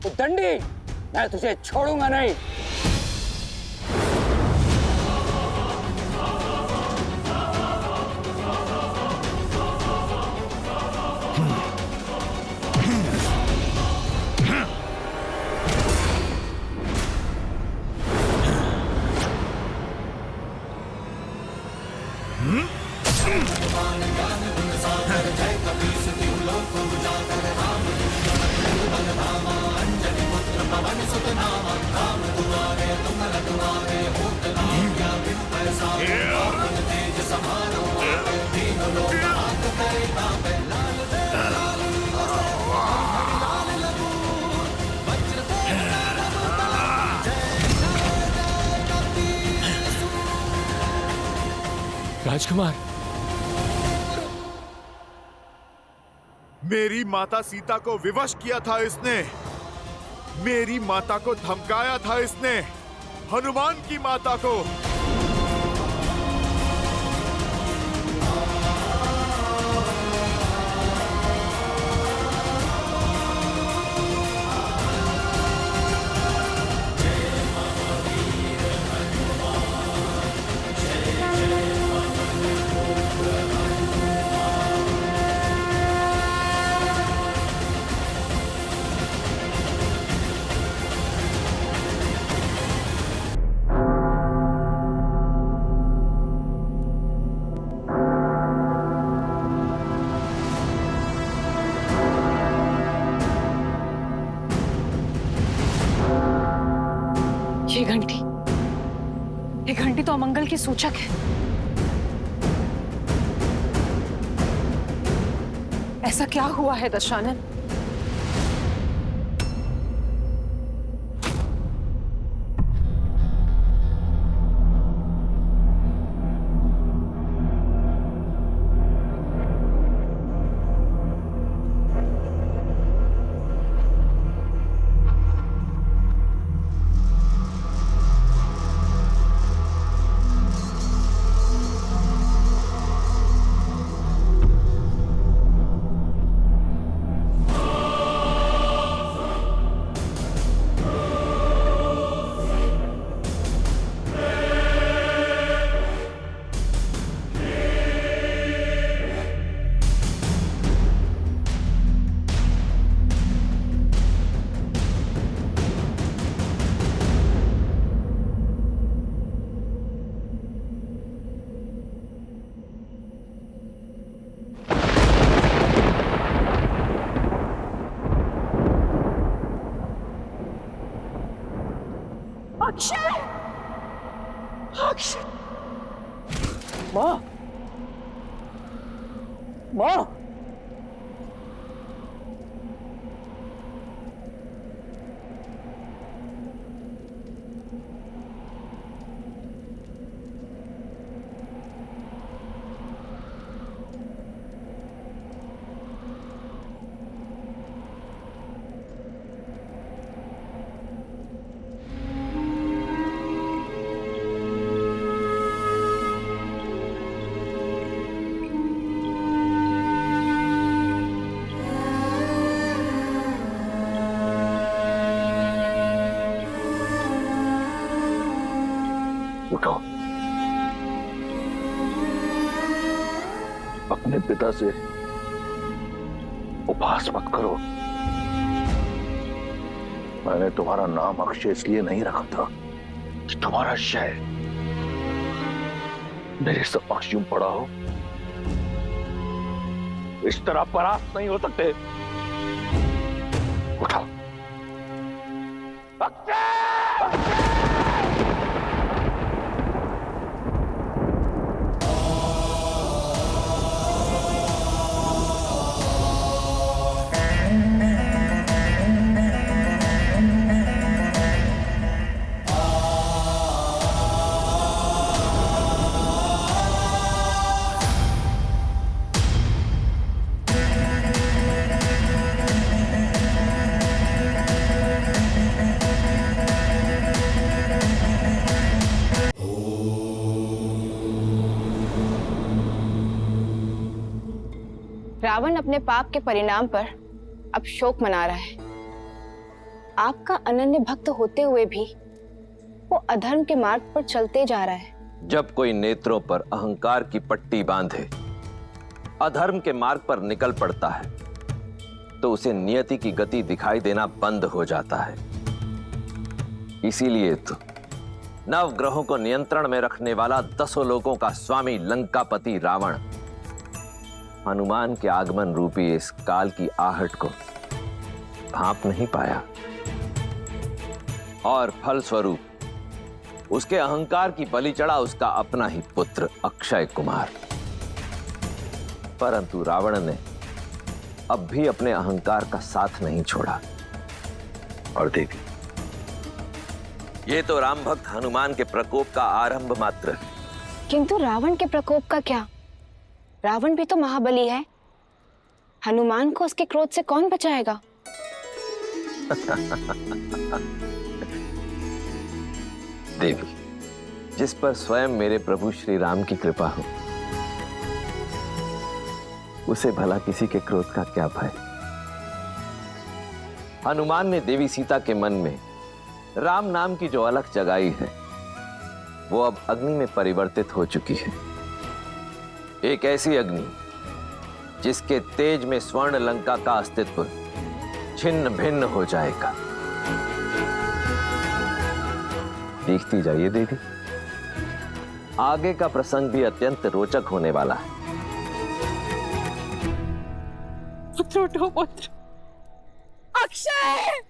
उद्दंडी, मैं तुझे छोड़ूंगा नहीं। राजकुमार, मेरी माता सीता को विवश किया था इसने, मेरी माता को धमकाया था इसने, हनुमान की माता को। ये घंटी तो अमंगल की सूचक है। ऐसा क्या हुआ है दशानन? अक्षय! अक्षय! माँ, माँ, उठो, अपने पिता से उपहास मत करो। मैंने तुम्हारा नाम अक्षय इसलिए नहीं रखा था कि तुम्हारा शय मेरे समक्ष यूं पड़ा हो। इस तरह परास्त नहीं हो सकते। उठो। अक्षय! रावण अपने पाप के परिणाम पर अब शोक मना रहा है। आपका अनन्य भक्त होते हुए भी वो अधर्म के मार्ग पर चलते जा रहा है। जब कोई नेत्रों पर अहंकार की पट्टी बांधे अधर्म के मार्ग पर निकल पड़ता है तो उसे नियति की गति दिखाई देना बंद हो जाता है। इसीलिए तो नवग्रहों को नियंत्रण में रखने वाला 10 लोगों का स्वामी लंकापति रावण हनुमान के आगमन रूपी इस काल की आहट को भांप नहीं पाया और फलस्वरूप उसके अहंकार की बलि चढ़ा उसका अपना ही पुत्र अक्षय कुमार। परंतु रावण ने अब भी अपने अहंकार का साथ नहीं छोड़ा। और देखिए, ये तो राम भक्त हनुमान के प्रकोप का आरंभ मात्र है। किंतु रावण के प्रकोप का क्या? रावण भी तो महाबली है। हनुमान को उसके क्रोध से कौन बचाएगा? देवी, जिस पर स्वयं मेरे प्रभु श्री राम की कृपा हो उसे भला किसी के क्रोध का क्या भय। हनुमान ने देवी सीता के मन में राम नाम की जो अलख जगाई है वो अब अग्नि में परिवर्तित हो चुकी है। एक ऐसी अग्नि जिसके तेज में स्वर्ण लंका का अस्तित्व छिन्न भिन्न हो जाएगा। देखती जाइए देवी, आगे का प्रसंग भी अत्यंत रोचक होने वाला है। पुत्र उठो, पुत्र। अक्षय,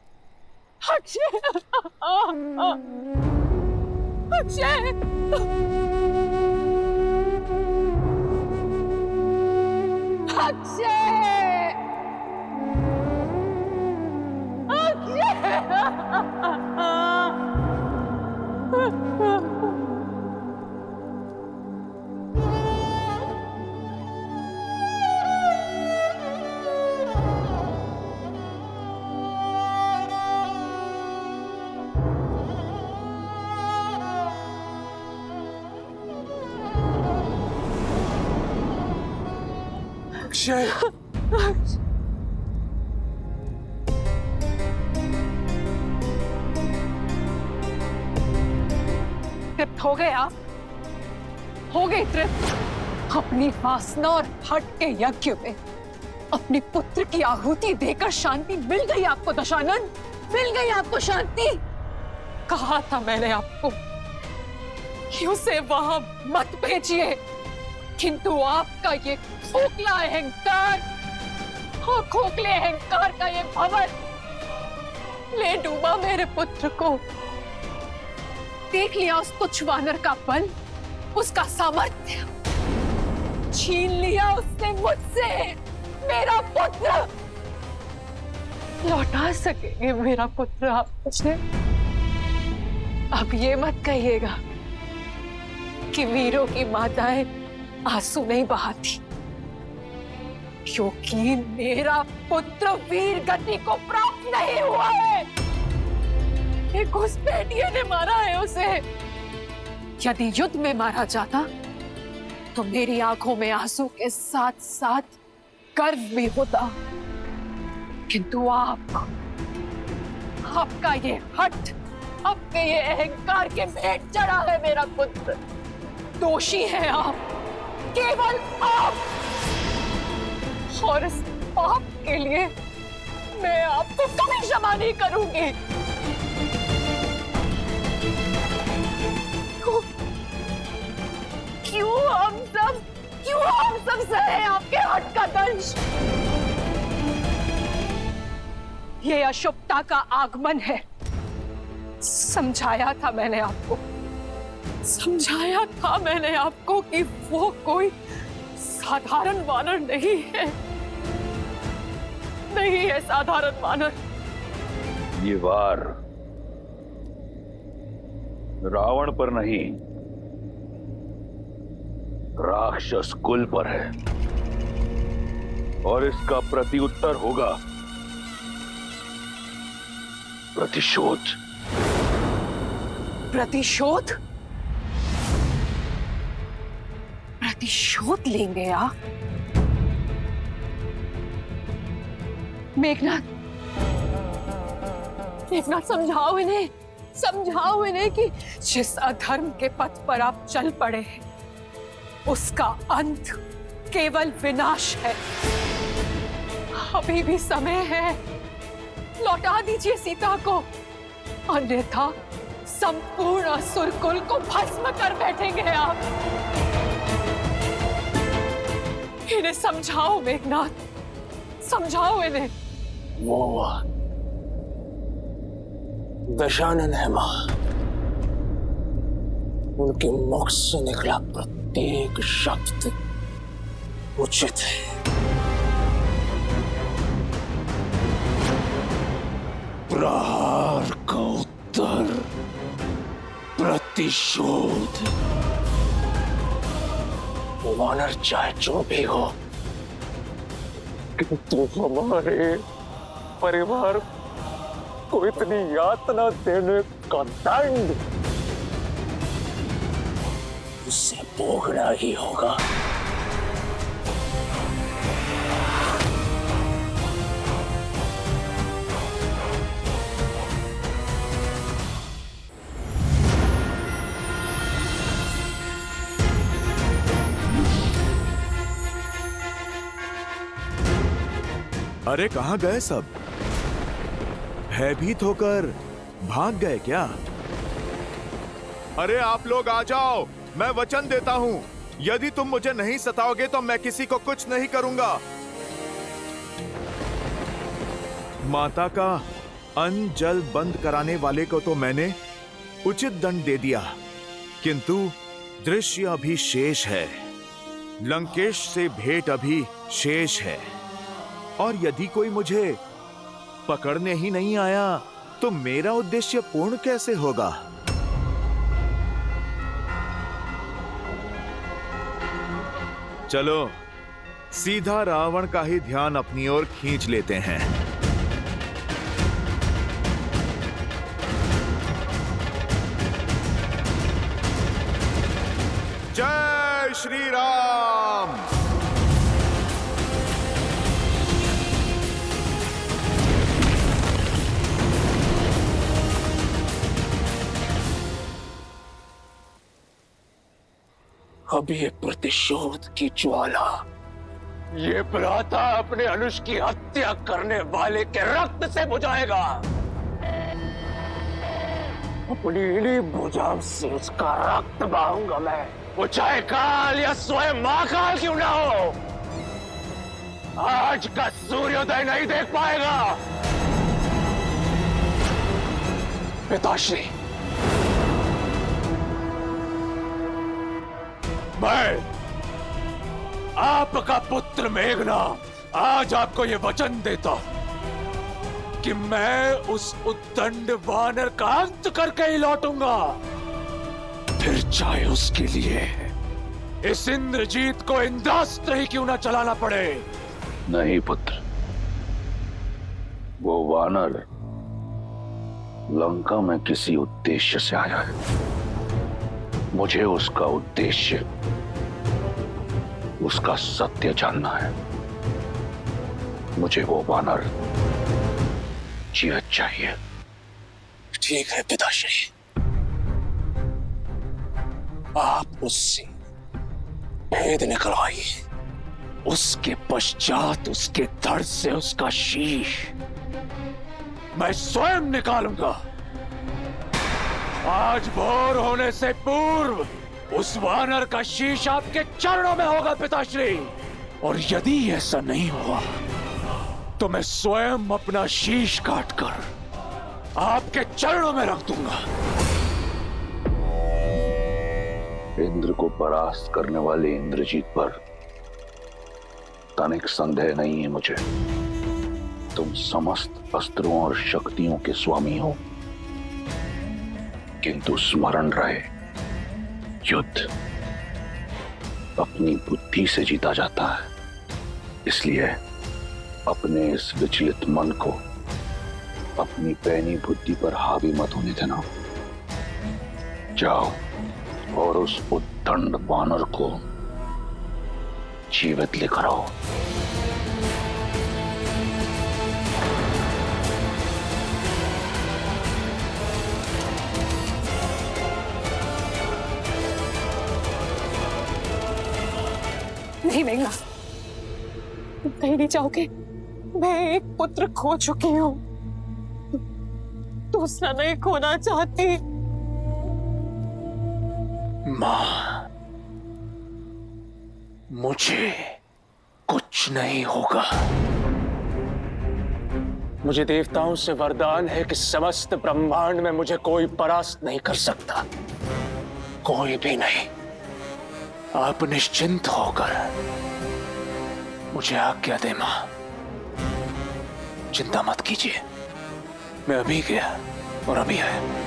अक्षय, अक्षय, अक्षय, अक्षय, तृप्त हो गए आप? हो गए तृप्त अपनी वासना और हट के यज्ञ में? अपने पुत्र की आहुति देकर शांति मिल गई आपको दशानन? मिल गई आपको शांति? कहा था मैंने आपको कि उसे वहां मत भेजिए, किंतु आपका ये खोखला अहंकार, खोखले अहंकार का ये भंवर ले डूबा मेरे पुत्र को। देख लिया उस तुच्छ वानर का बल, उसका सामर्थ्य। छीन लिया उसने मुझसे मेरा पुत्र। लौटा सकेंगे मेरा पुत्र आप मुझे? अब ये मत कहिएगा कि वीरों की माताएं आंसू नहीं बहाती, क्योंकि मेरा पुत्र वीर गति को प्राप्त नहीं हुआ है। एक घुसपैठिए ने मारा है उसे। यदि युद्ध में मारा जाता तो मेरी आंखों में आंसू के साथ साथ गर्व भी होता, किंतु आपका ये हठ, आपके ये अहंकार के भेंट चढ़ा है मेरा पुत्र। दोषी हैं आप, केवल आप। और इस पाप के लिए मैं आपको कभी क्षमा नहीं करूंगी। क्यों हम सब सहे आपके हट का दंश? ये अशुभता का आगमन है। समझाया था मैंने आपको कि वो कोई साधारण वानर नहीं है, साधारण वानर। ये वार रावण पर नहीं, राक्षस कुल पर है, और इसका प्रत्युत्तर होगा प्रतिशोध। प्रतिशोध? प्रतिशोध लेंगे आप? मेघनाथ, इतना समझाओ इन्हें कि जिस अधर्म के पथ पर आप चल पड़े हैं उसका अंत केवल विनाश है। अभी भी समय है, लौटा दीजिए सीता को, अन्यथा संपूर्ण असुर कुल को भस्म कर बैठेंगे आप। इन्हें समझाओ मेघनाथ, समझाओ इन्हें। वो दशानन है मां, उनके मुख से निकला प्रत्येक शब्द उचित है। प्रहार का उत्तर प्रतिशोध। वानर चाहे जो भी हो, किंतु हमारे परिवार को इतनी यातना देने का दंड उसे भोगना ही होगा। अरे कहाँ गए सब? भयभीत होकर भाग गए क्या? अरे आप लोग आ जाओ, मैं वचन देता हूँ, यदि तुम मुझे नहीं सताओगे तो मैं किसी को कुछ नहीं करूंगा। माता का अन्न जल बंद कराने वाले को तो मैंने उचित दंड दे दिया, किंतु दृश्य अभी शेष है। लंकेश से भेंट अभी शेष है, और यदि कोई मुझे पकड़ने ही नहीं आया तो मेरा उद्देश्य पूर्ण कैसे होगा? चलो सीधा रावण का ही ध्यान अपनी ओर खींच लेते हैं। जय श्री राम। अब ये प्रतिशोध की ज्वाला, ये भ्राता अपने अनुज की हत्या करने वाले के रक्त से बुझाएगा। अपनी इन्हीं भुजाओं से उसका रक्त बहाऊंगा मैं, वो चाहे काल या स्वयं महाकाल क्यों ना हो। आज का सूर्योदय नहीं देख पाएगा। पिताश्री, मैं आपका पुत्र मेघनाद आज आपको यह वचन देता हूं कि मैं उस उद्दंड वानर का अंत करके ही लौटूंगा, फिर चाहे उसके लिए इस इंद्रजीत को इंद्रास्त्र ही क्यों ना चलाना पड़े। नहीं पुत्र, वो वानर लंका में किसी उद्देश्य से आया है। मुझे उसका उद्देश्य, उसका सत्य जानना है। मुझे वो वानर जीवित चाहिए। ठीक है पिताश्री, आप उससे भेद निकलवाइए, उसके पश्चात उसके धड़ से उसका शीश मैं स्वयं निकालूंगा। आज भोर होने से पूर्व उस वानर का शीश आपके चरणों में होगा पिताश्री, और यदि ऐसा नहीं हुआ तो मैं स्वयं अपना शीश काटकर आपके चरणों में रख दूंगा। इंद्र को परास्त करने वाले इंद्रजीत पर तनिक संदेह नहीं है मुझे। तुम समस्त अस्त्रों और शक्तियों के स्वामी हो, किंतु स्मरण रहे, युद्ध अपनी बुद्धि से जीता जाता है। इसलिए अपने इस विचलित मन को अपनी पैनी बुद्धि पर हावी मत होने देना। जाओ और उस उद्दंड वानर को जीवित लेकर आओ। नहीं मेघना, तुम कहीं नहीं जाओगे। मैं एक पुत्र खो चुकी हूँ, दूसरा नहीं खोना चाहती। मां, मुझे कुछ नहीं होगा। मुझे देवताओं से वरदान है कि समस्त ब्रह्मांड में मुझे कोई परास्त नहीं कर सकता, कोई भी नहीं। आप निश्चिंत होकर मुझे आज्ञा दे मां, चिंता मत कीजिए। मैं अभी गया और अभी आया।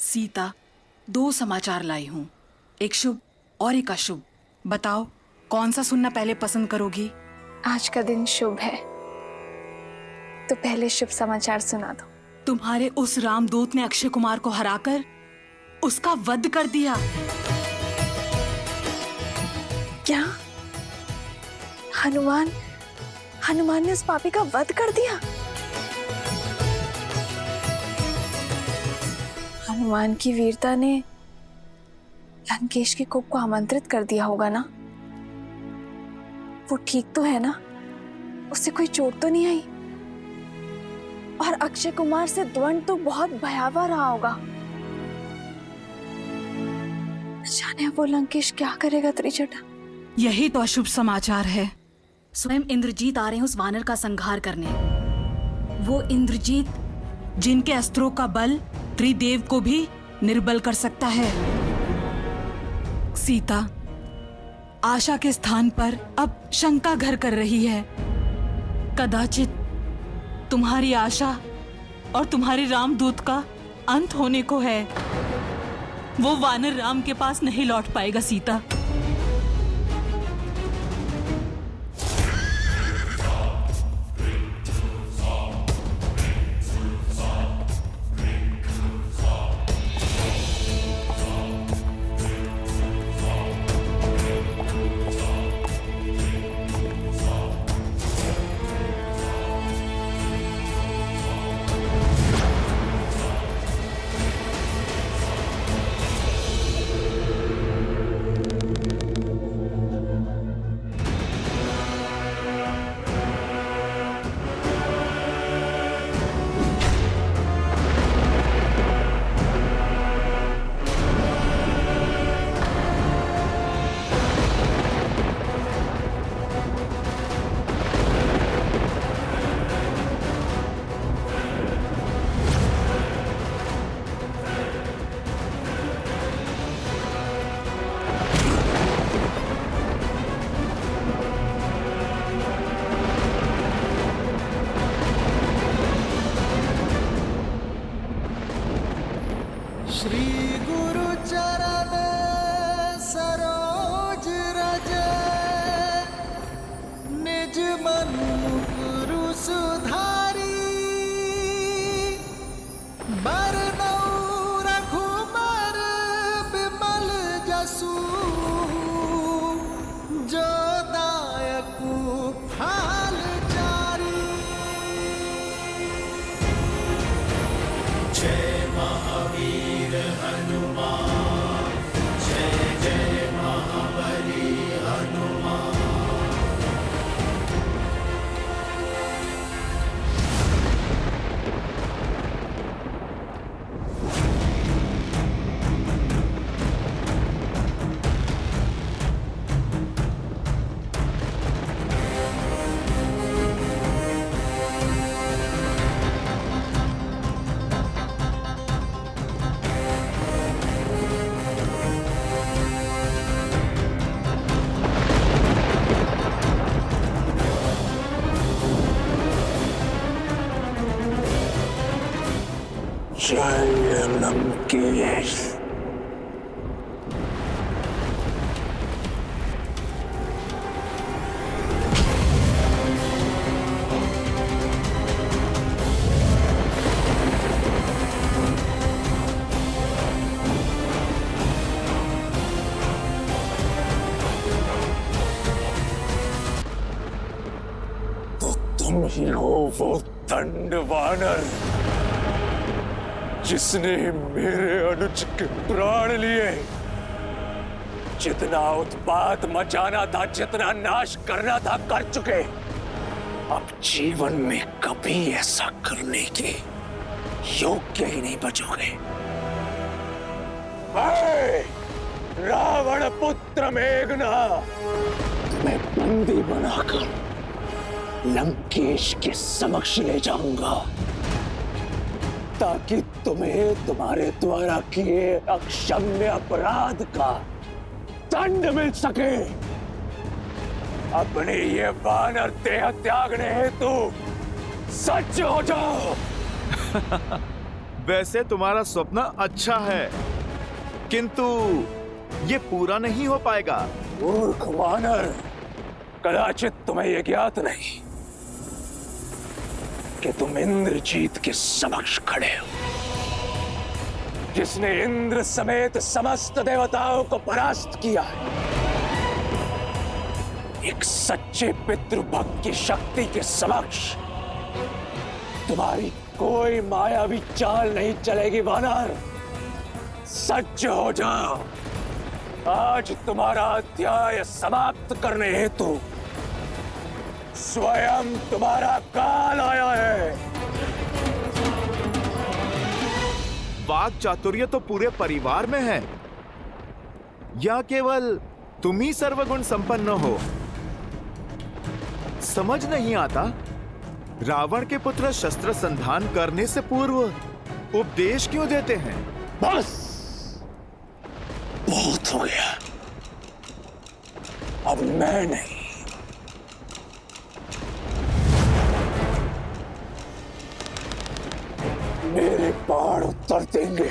सीता, 2 समाचार लाई हूँ, एक शुभ और एक अशुभ। बताओ कौन सा सुनना पहले पसंद करोगी? आज का दिन शुभ है, तो पहले शुभ समाचार सुना दो। तुम्हारे उस रामदूत ने अक्षय कुमार को हराकर उसका वध कर दिया। क्या? हनुमान ने उस पापी का वध कर दिया? हनुमान की वीरता ने लंकेश के कोप को आमंत्रित कर दिया होगा ना? वो ठीक तो है ना? उससे कोई चोट तो नहीं आई? और अक्षय कुमार से द्वंद तो बहुत भयावह रहा होगा। जाने अब वो लंकेश क्या करेगा त्रिजटा? यही तो अशुभ समाचार है। स्वयं इंद्रजीत आ रहे हैं उस वानर का संहार करने। वो इंद्रजीत जिनके अस्त्रों का बल त्रिदेव को भी निर्बल कर सकता है। सीता, आशा के स्थान पर अब शंका घर कर रही है। कदाचित तुम्हारी आशा और तुम्हारे रामदूत का अंत होने को है। वो वानर राम के पास नहीं लौट पाएगा सीता। श्री गुरु चरण सरोज रज, निज मन गुरु सुधारी। बरनौ रघुबर बिमल जसु, जो दायकु फल चारी। जय महावीर हनुमान, जय जय महाबली हनुमान। जय लंकेश। ही हो वो दंड वानर जिसने मेरे अनुज के प्राण लिए। जितना उत्पात मचाना था, जितना नाश करना था, कर चुके। अब जीवन में कभी ऐसा करने के योग्य ही नहीं बचोगे। रावण पुत्र मेघनाद, मैं बंदी बनाकर लंकेश के समक्ष ले जाऊंगा ताकि तुम्हें तुम्हारे द्वारा किए अक्षम्य अपराध का दंड मिल सके। अपने ये वानर देह त्यागने हेतु सज्ज हो जाओ। वैसे तुम्हारा स्वप्न अच्छा है, किंतु ये पूरा नहीं हो पाएगा। मूर्ख वानर, कदाचित तुम्हें यह ज्ञात नहीं कि तुम इंद्रजीत के समक्ष खड़े हो, जिसने इंद्र समेत समस्त देवताओं को परास्त किया है। एक सच्चे पितृभक्त की शक्ति के समक्ष तुम्हारी कोई मायावी चाल नहीं चलेगी वानर। सज्ज हो जाओ। आज तुम्हारा अध्याय समाप्त करने हेतु स्वयं तुम्हारा काल आया है। वाक चातुर्य तो पूरे परिवार में है, या केवल तुम ही सर्वगुण संपन्न हो? समझ नहीं आता, रावण के पुत्र शस्त्र संधान करने से पूर्व उपदेश क्यों देते हैं? बस बहुत हो गया। अब मैं नहीं, मेरे बाण उत्तर देंगे।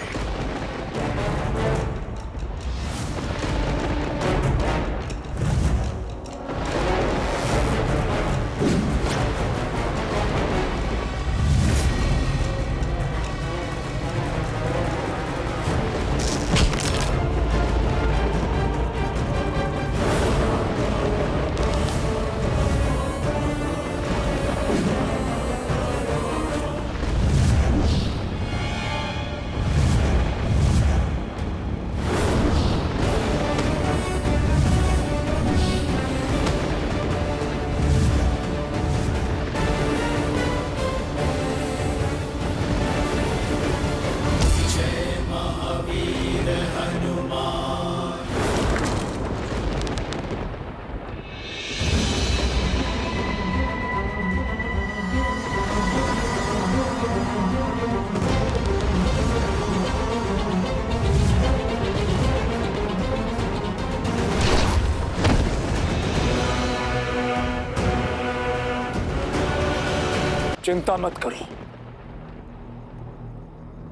चिंता मत करो,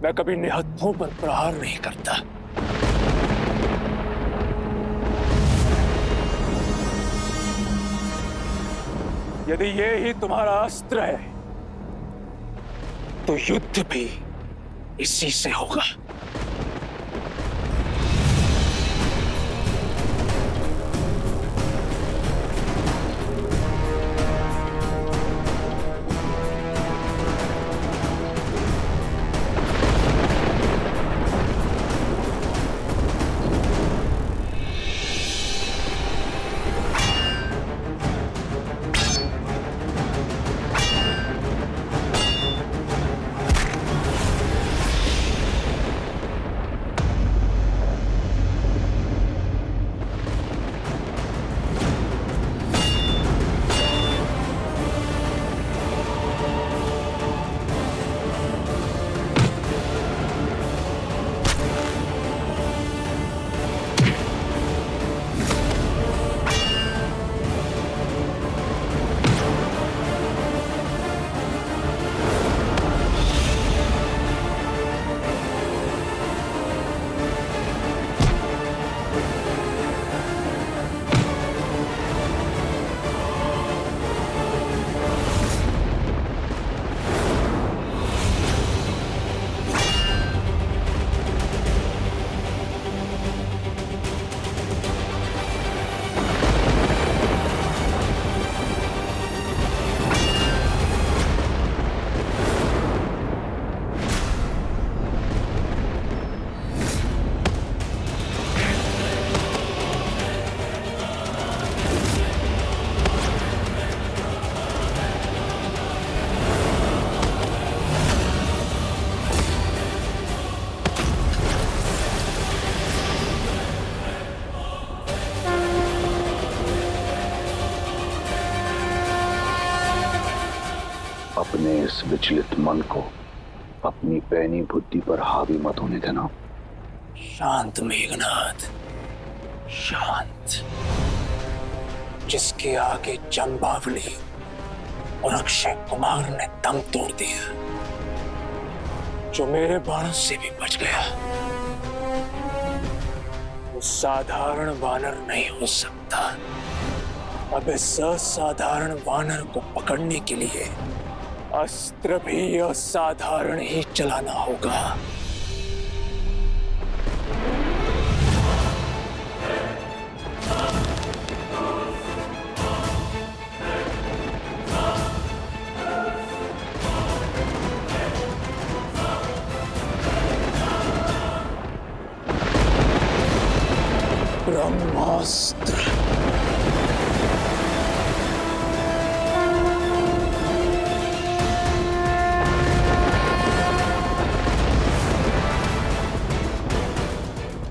मैं कभी निहत्थों पर प्रहार नहीं करता। यदि ये ही तुम्हारा अस्त्र है तो युद्ध भी इसी से होगा। अपने इस विचलित मन को अपनी पैनी बुद्धि पर हावी मत होने देना। शांत मेघनाथ, शांत। जिसके आगे जंबावली और अक्षय कुमार ने दम तोड़ दिया, जो मेरे बाणों से भी बच गया, वो साधारण वानर नहीं हो सकता। अब इस असाधारण वानर को पकड़ने के लिए अस्त्र भी असाधारण ही चलाना होगा। ब्रह्मास्त्र।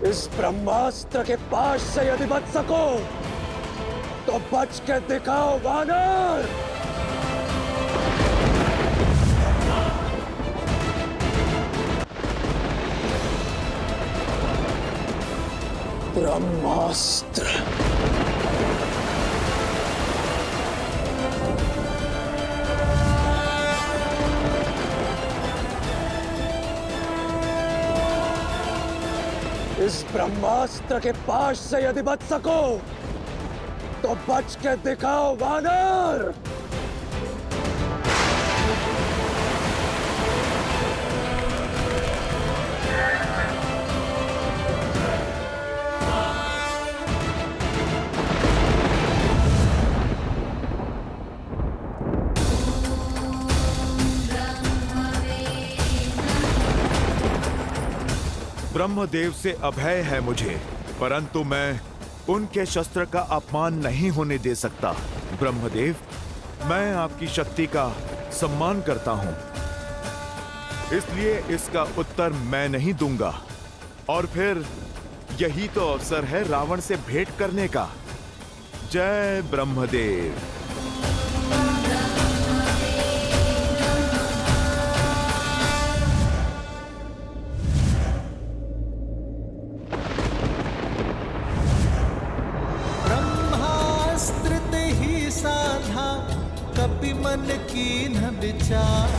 इस ब्रह्मास्त्र के पास से यदि बच सको तो बच के दिखाओ वानर। ब्रह्मास्त्र। इस ब्रह्मास्त्र के पास से यदि बच सको तो बच के दिखाओ वानर। ब्रह्मदेव से अभय है मुझे, परंतु मैं उनके शस्त्र का अपमान नहीं होने दे सकता। ब्रह्मदेव, मैं आपकी शक्ति का सम्मान करता हूं, इसलिए इसका उत्तर मैं नहीं दूंगा। और फिर यही तो अवसर है रावण से भेंट करने का। जय ब्रह्मदेव। मन की न विचार,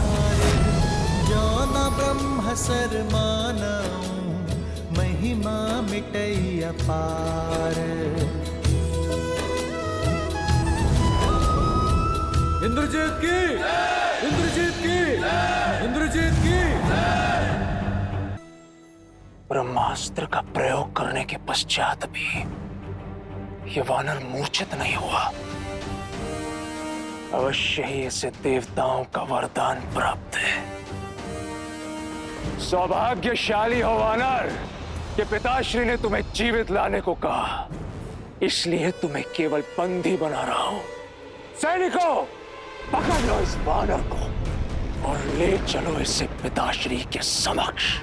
जो न ब्रह्म सर मानऊं, महिमा मिटई अपार। इंद्रजीत की, इंद्रजीत की, इंद्रजीत की। ब्रह्मास्त्र का प्रयोग करने के पश्चात भी ये वानर मूर्छित नहीं हुआ। अवश्य ही इसे देवताओं का वरदान प्राप्त है। सौभाग्यशाली हो वानर कि पिताश्री ने तुम्हें जीवित लाने को कहा, इसलिए तुम्हें केवल बंदी बना रहा हूं। सैनिकों, पकड़ लो इस वानर को और ले चलो इसे पिताश्री के समक्ष।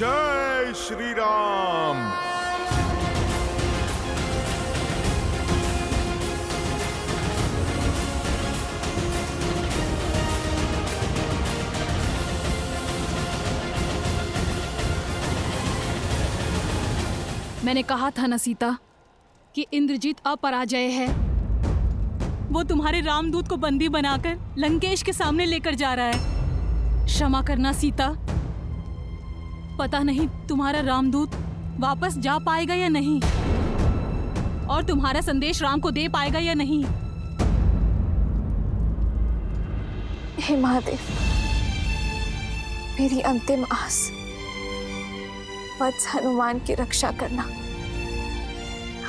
जय श्री राम। मैंने कहा था ना सीता कि इंद्रजीत अपराजय है। वो तुम्हारे रामदूत को बंदी बनाकर लंकेश के सामने लेकर जा रहा है। क्षमा करना सीता, पता नहीं तुम्हारा रामदूत वापस जा पाएगा या नहीं, और तुम्हारा संदेश राम को दे पाएगा या नहीं। हे महादेव, मेरी अंतिम आस वत्स हनुमान की रक्षा करना।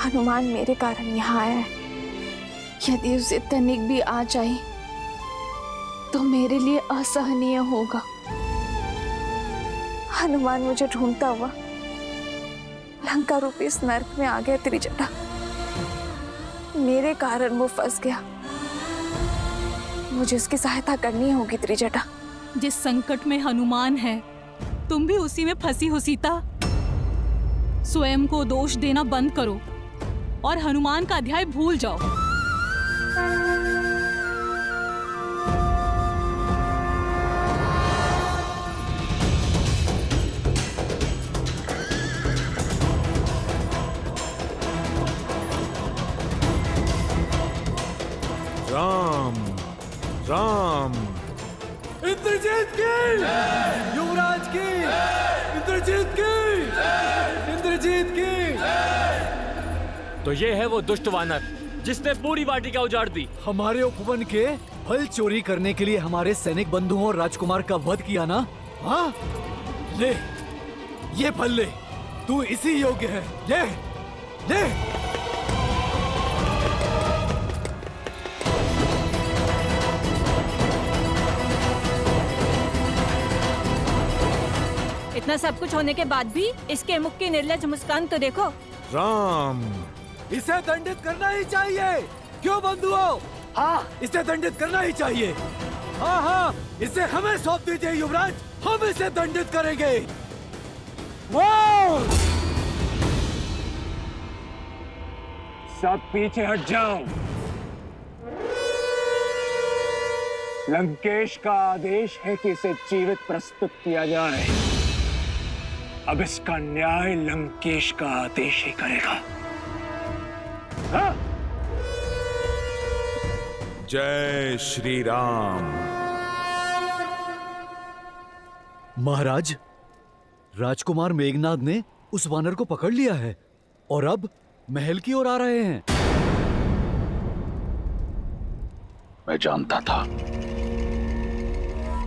हनुमान मेरे कारण यहाँ आया है। यदि उसे तनिक भी आ जाए तो मेरे लिए असहनीय होगा। हनुमान मुझे ढूंढता हुआ लंका रूपी इस नर्क में आ गया त्रिजटा। मेरे कारण वो फंस गया। मुझे उसकी सहायता करनी होगी त्रिजटा। जिस संकट में हनुमान है, तुम भी उसी में फंसी हो सीता। स्वयं को दोष देना बंद करो और हनुमान का अध्याय भूल जाओ। राम राम। इंद्रजीत की, युवराज की, इंद्रजीत की, इंद्रजीत की। तो ये है वो दुष्ट वानर जिसने पूरी वाटिका उजाड़ दी। हमारे उपवन के फल चोरी करने के लिए हमारे सैनिक बंधुओं और राजकुमार का वध किया ना? हाँ, ले ये फल ले, तू इसी योग्य है। ले ले। इतना सब कुछ होने के बाद भी इसके मुख की निर्लज मुस्कान तो देखो। राम, इसे दंडित करना ही चाहिए। क्यों बंधुओं? हाँ, इसे दंडित करना ही चाहिए। हाँ हाँ, इसे हमें सौंप दीजिए युवराज, हम इसे दंडित करेंगे। सब पीछे हट जाओ। लंकेश का आदेश है कि इसे जीवित प्रस्तुत किया जाए। अब इसका न्याय लंकेश का आदेश ही करेगा। हाँ? जय श्री राम। महाराज, राजकुमार मेघनाद ने उस वानर को पकड़ लिया है और अब महल की ओर आ रहे हैं। मैं जानता था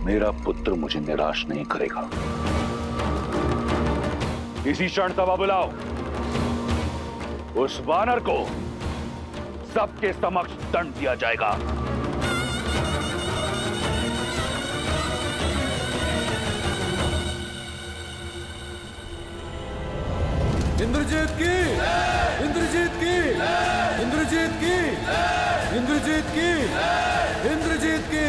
मेरा पुत्र मुझे निराश नहीं करेगा। इसी क्षण तवा बुलाओ। उस वानर को सबके समक्ष दंड दिया जाएगा। इंद्रजीत की, इंद्रजीत की, इंद्रजीत की, इंद्रजीत की, इंद्रजीत की।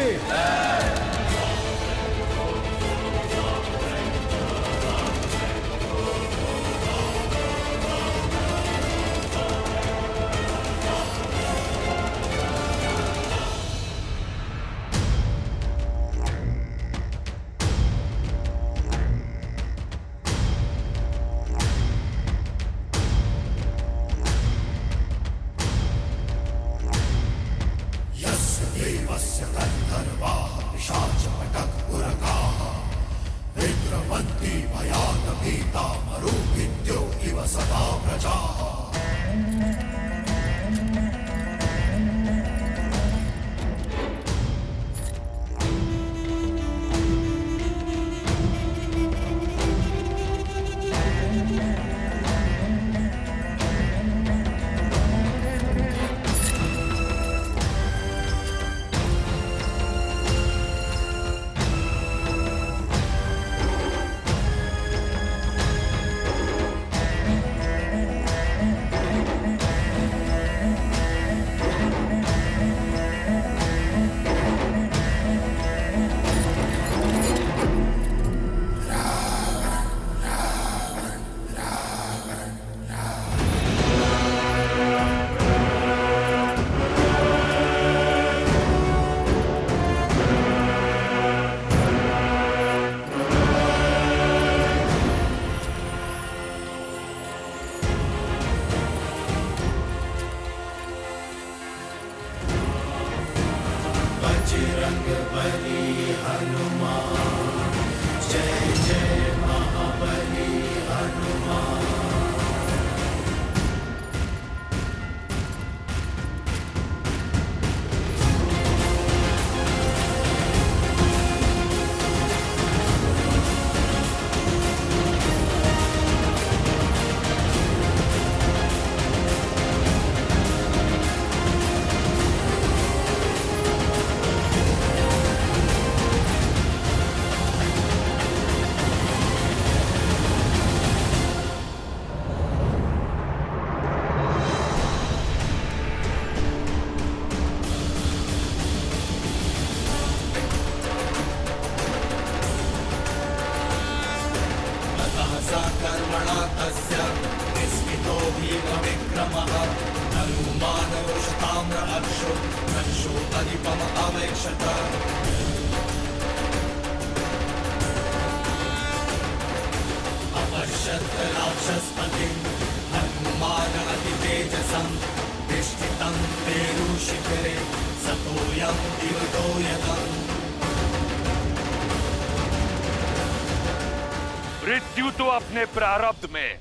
मृत्यु तो अपने प्रारब्ध में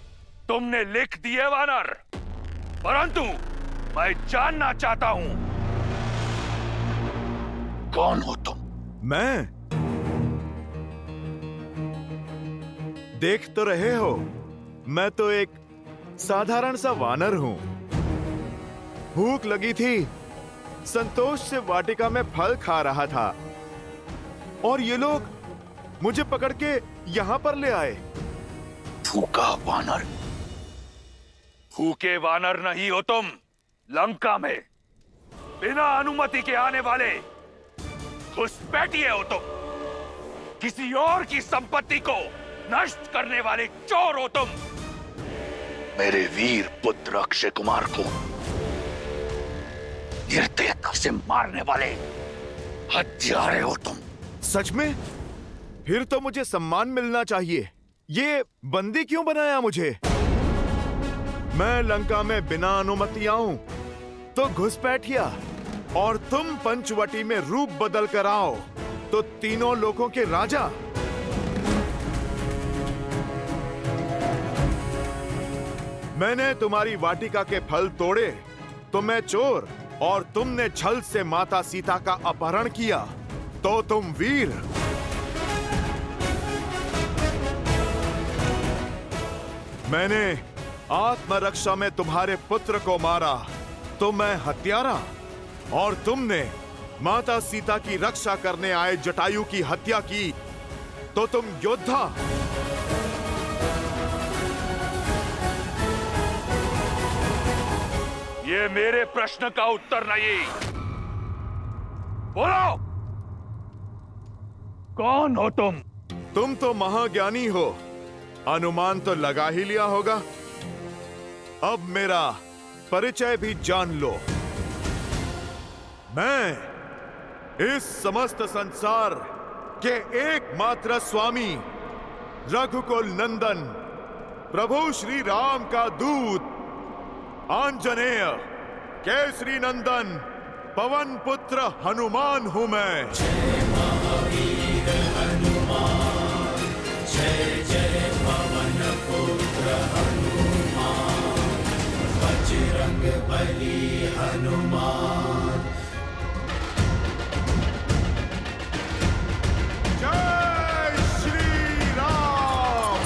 तुमने लिख दिए वानर, परंतु मैं जानना चाहता हूं कौन हो तुम? मैं? देख तो रहे हो, मैं तो एक साधारण सा वानर हूं। भूख लगी थी, संतोष से वाटिका में फल खा रहा था और ये लोग मुझे पकड़ के यहां पर ले आए। भूखा वानर? भूखे वानर नहीं हो तुम। लंका में बिना अनुमति के आने वाले घुसपैठिए हो तुम। किसी और की संपत्ति को नष्ट करने वाले चोर हो तुम। मेरे वीर पुत्र अक्षय कुमार को निर्दयता से मारने वाले हत्यारे हो तुम। सच में? फिर तो मुझे सम्मान मिलना चाहिए। ये बंदी क्यों बनाया मुझे? मैं लंका में बिना अनुमति आऊं तो घुसपैठिया, और तुम पंचवटी में रूप बदल कर आओ तो तीनों लोगों के राजा। मैंने तुम्हारी वाटिका के फल तोड़े तो मैं चोर, और तुमने छल से माता सीता का अपहरण किया तो तुम वीर। मैंने आत्मरक्षा में तुम्हारे पुत्र को मारा तो मैं हत्यारा, और तुमने माता सीता की रक्षा करने आए जटायु की हत्या की तो तुम योद्धा। ये मेरे प्रश्न का उत्तर नहीं। बोलो, कौन हो तुम? तुम तो महाज्ञानी हो, अनुमान तो लगा ही लिया होगा। अब मेरा परिचय भी जान लो। मैं इस समस्त संसार के एकमात्र स्वामी, रघुकुल नंदन, प्रभु श्री राम का दूत, आंजनेय, केसरी नंदन, पवन पुत्र हनुमान हूं मैं। जय महावीर हनुमान, जय जय पवन पुत्र हनुमान, बजरंग बली हनुमान। जय श्री राम।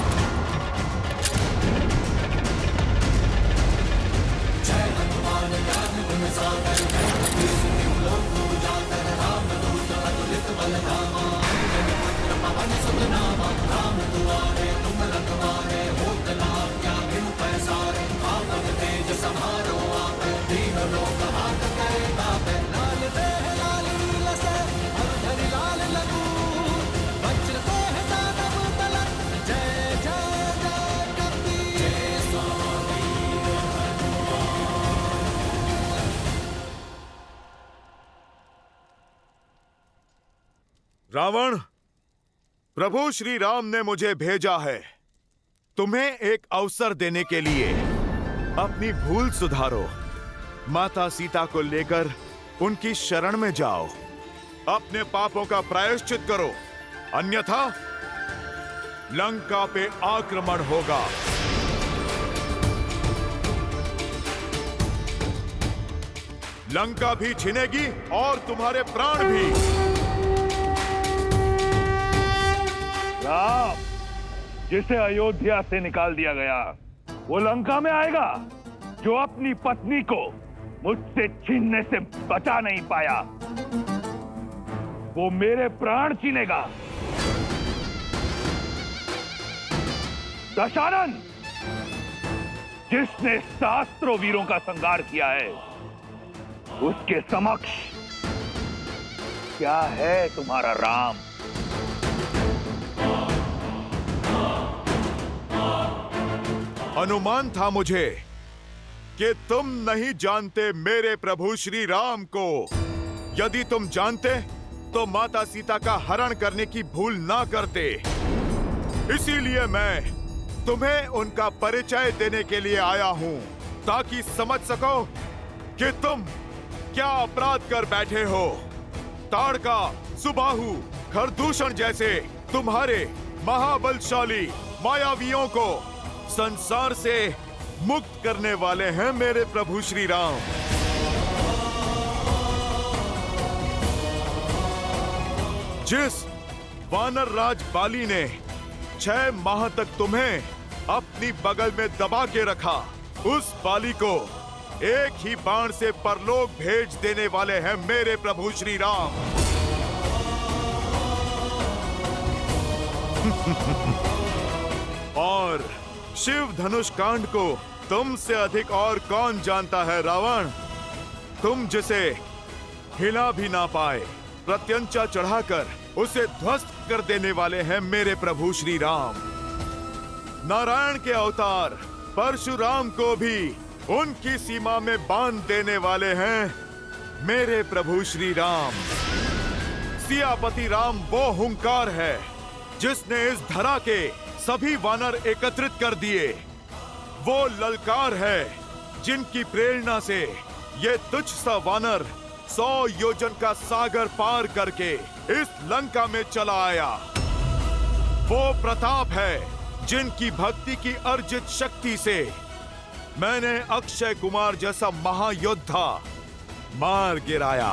जय हनुमान ज्ञान गुण सागर, लोक उजागर, राम दूत अतुलित बल धामा, पवन सुत नामा, राम दुआरे तुम रखवारे, होत न आज्ञा बिनु पैसारे, आपन तेज समारो आप, दीन लोक हाथ करे तापे, लाल देह लाल लीलसे, हरधरि लाल लखूर, वज्र देह दानव तलक, जय जय जय कपीर, जय स्वामी हनुमान। रावण, प्रभु श्री राम ने मुझे भेजा है तुम्हें एक अवसर देने के लिए। अपनी भूल सुधारो, माता सीता को लेकर उनकी शरण में जाओ, अपने पापों का प्रायश्चित करो, अन्यथा लंका पे आक्रमण होगा। लंका भी छिनेगी और तुम्हारे प्राण भी। राम, जिसे अयोध्या से निकाल दिया गया, वो लंका में आएगा। जो अपनी पत्नी को मुझसे छीनने से बचा नहीं पाया, वो मेरे प्राण छीनेगा। दशानन, जिसने सहस्त्रों वीरों का संहार किया है, उसके समक्ष क्या है तुम्हारा राम? अनुमान था मुझे कि तुम नहीं जानते मेरे प्रभु श्री राम को। यदि तुम जानते तो माता सीता का हरण करने की भूल ना करते। इसीलिए मैं तुम्हें उनका परिचय देने के लिए आया हूँ, ताकि समझ सको कि तुम क्या अपराध कर बैठे हो। ताड़का, सुबाहु, खरदूषण जैसे तुम्हारे महाबलशाली मायावियों को संसार से मुक्त करने वाले हैं मेरे प्रभु श्री राम। जिस वानर राज बाली ने 6 माह तक तुम्हें अपनी बगल में दबा के रखा, उस बाली को एक ही बाण से परलोक भेज देने वाले हैं मेरे प्रभु श्री राम। और शिव धनुष कांड को तुमसे अधिक और कौन जानता है रावण? तुम जिसे हिला भी ना पाए, प्रत्यंचा चढ़ाकर उसे ध्वस्त कर देने वाले हैं मेरे प्रभु श्री राम। नारायण के अवतार परशुराम को भी उनकी सीमा में बांध देने वाले हैं मेरे प्रभु श्री राम। सियापति राम वो हुंकार है जिसने इस धरा के सभी वानर एकत्रित कर दिए। वो ललकार है जिनकी प्रेरणा से ये तुच्छ सा वानर 100 योजन का सागर पार करके इस लंका में चला आया। वो प्रताप है जिनकी भक्ति की अर्जित शक्ति से मैंने अक्षय कुमार जैसा महायोद्धा मार गिराया।